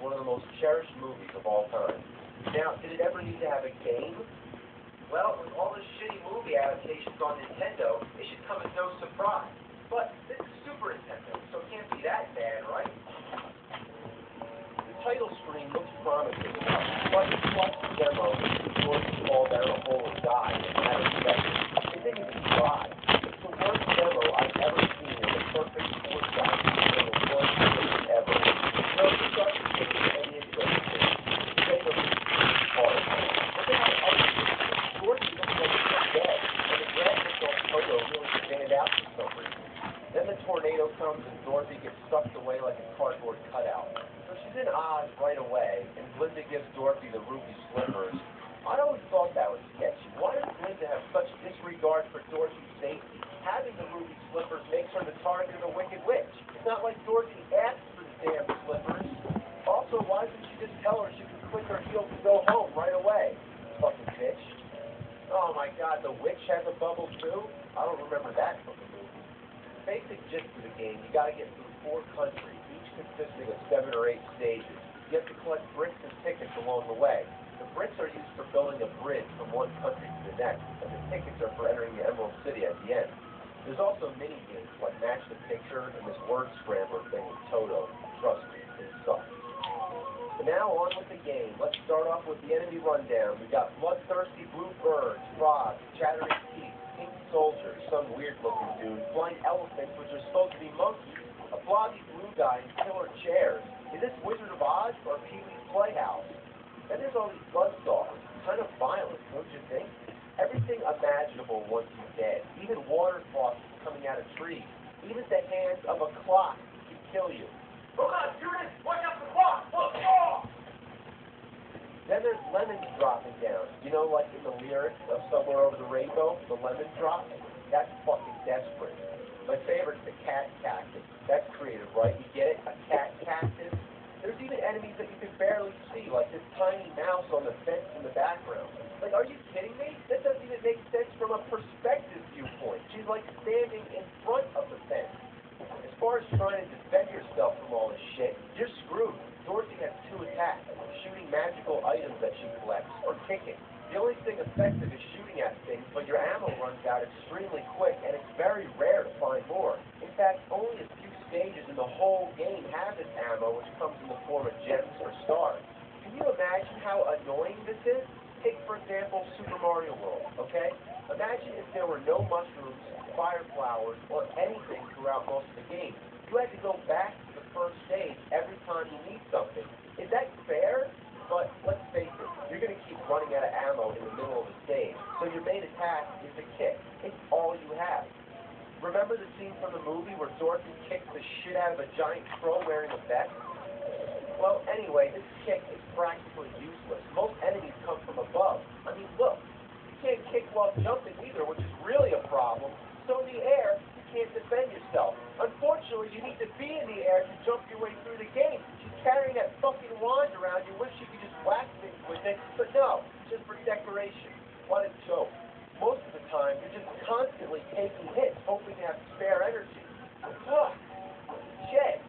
one of the most cherished movies of all time. Now, did it ever need to have a game? Well, with all the shitty movie adaptations on Nintendo, it should come as no surprise. But this is Super Nintendo, so it can't be that bad, right? The title screen looks promising, but it's like the demo, Dorothy fall down a hole and die in a matter of seconds. It didn't even try. It's the worst demo I've ever seen of a perfect four-shot for the worst game ever. No such thing as any interest in it. They were hard. But they had other things. Dorothy looks like she's dead, and the graphics on Toto really stand out for some reason. Then the tornado comes and Dorothy gets sucked away like a cardboard cutout. So she's in Oz right away, and Glinda gives Dorothy the ruby slippers. I always thought that was sketchy. Why does Glinda have such disregard for Dorothy's safety? Having the ruby slippers makes her the target of the Wicked Witch. It's not like Dorothy asked for the damn slippers. Also, why didn't she just tell her she could click her heels and go home right away? Fucking bitch. Oh my god, the witch has a bubble too? I don't remember that from the movie. Basic gist of the game, you gotta get through 4 countries, each consisting of 7 or 8 stages. You have to collect bricks and tickets along the way. The bricks are used for building a bridge from one country to the next, and the tickets are for entering the Emerald City at the end. There's also mini-games like Match the Picture and this word scrambler thing with Toto. Trust me, it sucks. But now on with the game. Let's start off with the enemy rundown. We got bloodthirsty blue birds, frogs, chattering teeth, pink soldiers, some weird-looking dude, flying elephants, which are supposed to be monkeys, a blobby blue guy, and killer chairs. Is this Wizard of Oz or Pee-wee's Playhouse? Then there's all these buzzsaws. Kind of violent, don't you think? Everything imaginable once he's dead. Even water faucets coming out of trees. Even the hands of a clock can kill you. Hold on, Judith! Watch out for the clock! Look! Oh! Then there's lemons dropping down. You know, like in the lyrics of Somewhere Over the Rainbow, the lemon drop? That's fucking desperate. My favorite's the cat cactus. That's creative, right? You get it? A cat cactus? There's even enemies that you can barely see, like this tiny mouse on the fence in the background. Like, are you kidding me? That doesn't even make sense from a perspective viewpoint. She's like standing in front of the fence. As far as trying to defend yourself from all this shit, you're screwed. Dorothy has 2 attacks, shooting magical items that she collects, or kicking. The only thing effective is shooting at things, but your ammo runs out extremely quick, and it's very rare to find more. In fact, only a few stages in the whole game have this ammo, which comes in the form of gems or stars. Can you imagine how annoying this is? Take, for example, Super Mario World, okay? Imagine if there were no mushrooms, fire flowers, or anything throughout most of the game. You had to go back to the first stage every time you need something. Is that fair? But let's face it, you're going to keep running out of ammo in the middle of the stage, so your main attack is a kick. It's all you have. Remember the scene from the movie where Dorothy kicked the shit out of a giant crow wearing a vest? Well, anyway, this kick is practically useless. Most enemies come from above. I mean, look, you can't kick while jumping either, which is really a problem. So in the air, you can't defend yourself. Unfortunately, you need to be in the air to jump your way through the game. She's carrying that fucking wand around. You wish you could just whack things with it, but no, just for decoration. What a joke. Most of the time, you're just constantly taking hits, hoping to have spare energy. Ugh, shit.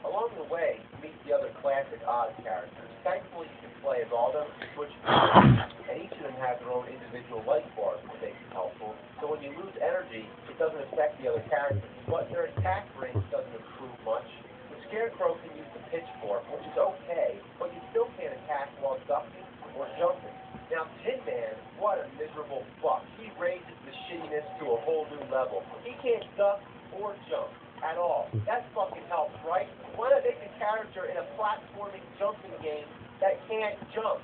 Along the way, you meet the other classic Oz characters. Thankfully, you can play as all of them, switch and each of them have their own individual life bars, which makes it helpful. So when you lose energy, it doesn't affect the other characters, but their attack range doesn't improve much. The Scarecrow can use the pitchfork, which is okay, but you still can't attack while ducking or jumping. Now, Tin Man, what a miserable fuck. He raises the shittiness to a whole new level. He can't duck or jump at all. That fucking helps, right? Why not make a character in a platforming jumping game that can't jump?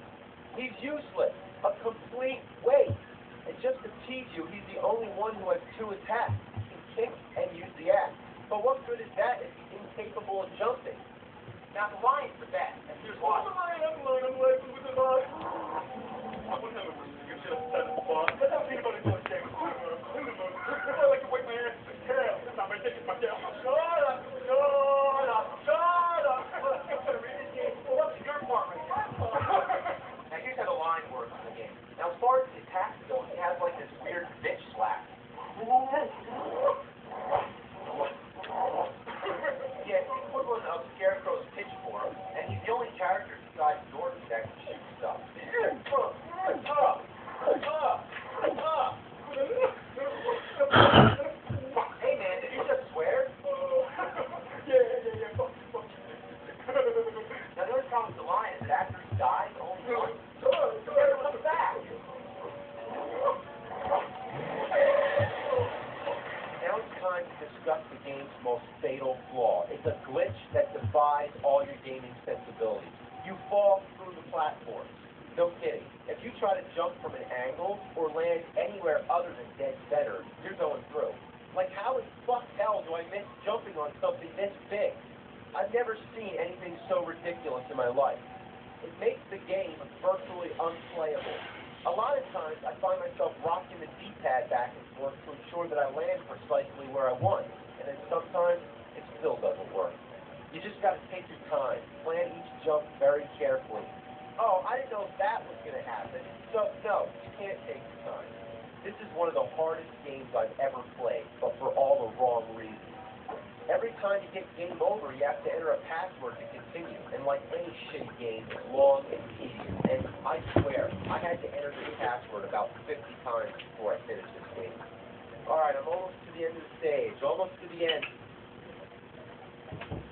He's useless. A complete waste. And just to tease you, he's the only one who has 2 attacks. He can kick and use the axe. But what good is that if he's incapable of jumping? Now the line's the best, and here's why. I'm laughing with the line. I wouldn't have a good shit upset at the bar. Let's have peanut butter going shake. I like to wake my ass to the tail. That's not my dick, it's my tail. Shut up! Shut up! Shut up! Look, I'm gonna read this game. Well, what's your part right now? Now here's how the line works in the game. Now as far as the attacks go, he has like this weird bitch slap. Yeah, it's the equivalent of Scarecrow's pitchfork, and he's the only character most fatal flaw. It's a glitch that defies all your gaming sensibilities. You fall through the platforms. No kidding. If you try to jump from an angle or land anywhere other than dead center, you're going through. Like, how in fuck hell do I miss jumping on something this big? I've never seen anything so ridiculous in my life. It makes the game virtually unplayable. A lot of times, I find myself rocking the D-pad back and forth to ensure that I land precisely where I want. And then sometimes, it still doesn't work. You just got to take your time. Plan each jump very carefully. Oh, I didn't know that was going to happen. So, no, you can't take your time. This is one of the hardest games I've ever played, but for all the wrong reasons. Every time you get game over, you have to enter a password to continue. And like any shitty game, it's long and tedious. And I swear, I had to enter this password about 50 times before I finished this game. Alright, I'm almost to the end of the stage. Almost to the end.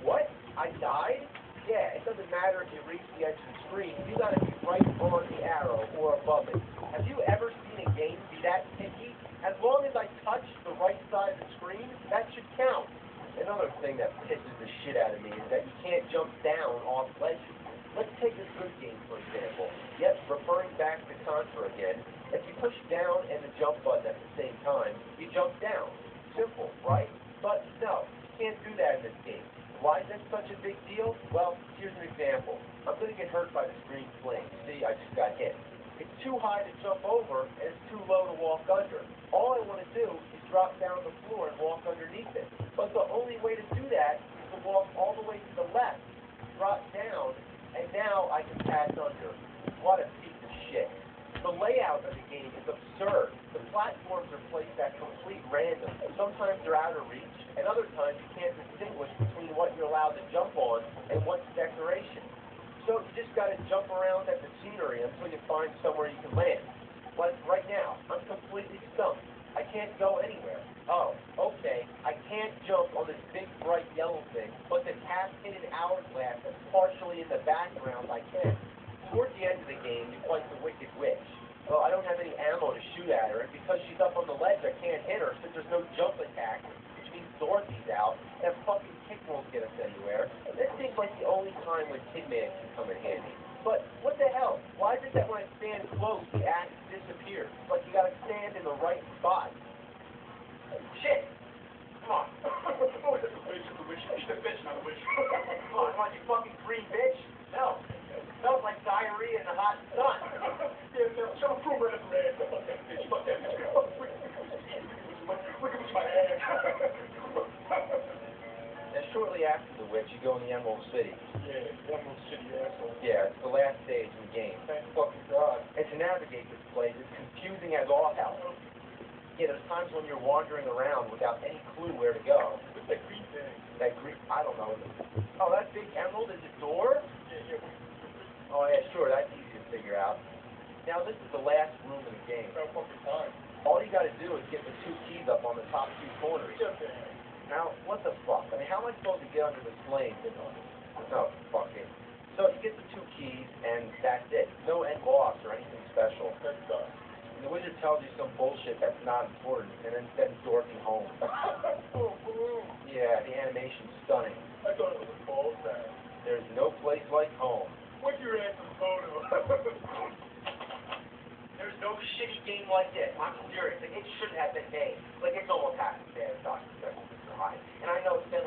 What? I died? Yeah, it doesn't matter if you reach the edge of the screen. You gotta be right on the arrow or above it. Have you ever seen a game be that picky? As long as I touch the right side of the screen, that should count. Another thing that pisses the shit out of me is that you can't jump down off ledges. Let's take a good game, for example. Yep, referring back to Contra again. If you push down and the jump button at the same time, you jump down. Simple, right? But no, you can't do that in this game. Why is that such a big deal? Well, here's an example. I'm going to get hurt by the green flame. See, I just got hit. It's too high to jump over, and it's too low to walk under. All I want to do is drop down the floor and walk underneath it. But the only way to do that is to walk all the way to the left, drop down, and now I can pass under. What a piece of shit. The layout of the game is absurd. The platforms are placed at complete random. Sometimes they're out of reach, and other times you can't distinguish between what you're allowed to jump on and what's decoration. So you just got to jump around at the scenery until you find somewhere you can land. Like right now, I'm completely stumped. I can't go anywhere. Oh, okay, I can't jump on this big bright yellow thing, but this half-hidden hourglass that's partially in the background I can. Toward the end of the game, you fight the Wicked Witch. Well, I don't have any ammo to shoot at her, and because she's up on the ledge, I can't hit her since there's no jump attack, which means Dorothy's out, and a fucking kick won't get us anywhere. And this seems like the only time when Kidman can come in handy. But what the hell? Why is it that when I stand close, the axe disappears? It's like you gotta stand in the right spot. Shit! Come on. Oh, it's a witch, it's a witch. She's a bitch, not a witch. Come on, you fucking green bitch. No. It smells like diarrhea in the hot sun. Yeah, no, show proof right up red. Fuck that bitch, fuck that bitch. Look at my ass. And shortly after the witch, you go in the Emerald City. Yeah, Emerald City, asshole. Yeah, it's the last stage in the game. Thank fucking God. And to navigate this place is confusing as all hell. Yeah, there's times when you're wandering around without any clue where to go. What's that green thing? That green, I don't know. Oh, that big emerald is a door? Yeah. Oh, yeah, sure, that's easy to figure out. Now, this is the last room in the game. About fucking time. All you gotta do is get the two keys up on the top two corners. Shut there. Now, what the fuck? I mean, how am I supposed to get under this flame? No, fuck it. So, you get the two keys, and that's it. No end boss or anything special. That sucks. The wizard tells you some bullshit that's not important, and then sends Dorothy home. Oh, balloon. Yeah, the animation's stunning. I thought it was a ball sack. There's no place like home. What's your answer photo? There's no shitty game like this. I'm serious. Like, it shouldn't have been made. Like, it's almost half as bad as Dr. Jekyll, Mr. Hyde. And I know it's been